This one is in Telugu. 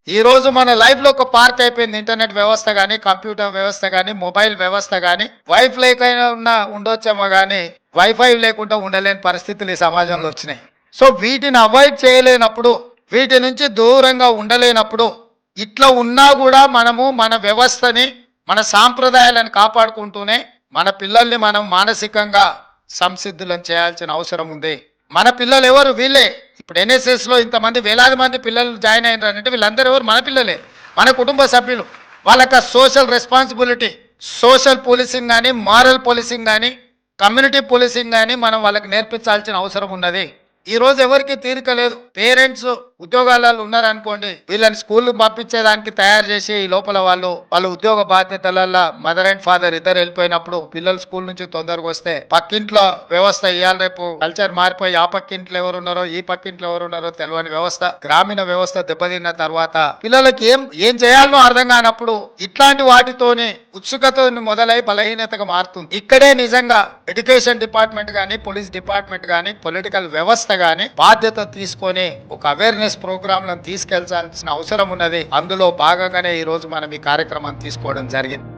ఈ రోజు మన లైఫ్ లో ఒక పార్ట్ అయిపోయింది ఇంటర్నెట్ వ్యవస్థ కానీ, కంప్యూటర్ వ్యవస్థ కానీ, మొబైల్ వ్యవస్థ కానీ. వైఫ్ లేకైనా ఉండొచ్చేమో కానీ వైఫై లేకుండా ఉండలేని పరిస్థితులు ఈ సమాజంలో వచ్చినాయి. సో వీటిని అవాయిడ్ చేయలేనప్పుడు, వీటి నుంచి దూరంగా ఉండలేనప్పుడు, ఇట్లా ఉన్నా కూడా మనము మన వ్యవస్థని, మన సాంప్రదాయాలను కాపాడుకుంటూనే మన పిల్లల్ని మనం మానసికంగా సంసిద్ధులను చేయాల్సిన అవసరం ఉంది. మన పిల్లలు ఎవరు? వీళ్ళే. ఇప్పుడు ఎన్ఎస్ఎస్ లో ఇంతమంది వేలాది మంది పిల్లలు జాయిన్ అయినారంటే వీళ్ళందరూ ఎవరు? మన పిల్లలే, మన కుటుంబ సభ్యులు. వాళ్ళకి సోషల్ రెస్పాన్సిబిలిటీ, సోషల్ పోలీసింగ్ కానీ, మారల్ పోలీసింగ్ కానీ, కమ్యూనిటీ పోలీసింగ్ కానీ మనం వాళ్ళకి నేర్పించాల్సిన అవసరం ఉన్నది. ఈ రోజు ఎవరికి తీరిక లేదు. పేరెంట్స్ ఉద్యోగాలలో ఉన్నారనుకోండి, వీళ్ళని స్కూల్ పంపించేదానికి తయారు చేసి ఈ లోపల వాళ్ళ ఉద్యోగ బాధ్యతలలో మదర్ అండ్ ఫాదర్ ఇద్దరు వెళ్ళిపోయినప్పుడు పిల్లలు స్కూల్ నుంచి తొందరగా వస్తే పక్కింట్లో వ్యవస్థ ఇవాళ రేపు కల్చర్ మారిపోయి ఆ పక్కింట్లో ఎవరున్నారో ఈ పక్కింట్లో ఎవరున్నారో తెలియని వ్యవస్థ, గ్రామీణ వ్యవస్థ దెబ్బతిన్న తర్వాత పిల్లలకి ఏం చేయాలనో అర్థం కానప్పుడు ఇట్లాంటి వాటితోనే ఉత్సుకత మొదలై బలహీనతగా మారుతుంది. ఇక్కడే నిజంగా ఎడ్యుకేషన్ డిపార్ట్మెంట్ కానీ, పోలీస్ డిపార్ట్మెంట్ కానీ, పొలిటికల్ వ్యవస్థ కానీ బాధ్యత తీసుకొని ఒక అవేర్నెస్ ప్రోగ్రాంలను తీసుకెళ్లాల్సిన అవసరం ఉన్నది. అందులో భాగంగానే ఈ రోజు మనం ఈ కార్యక్రమాన్ని తీసుకోవడం జరిగింది.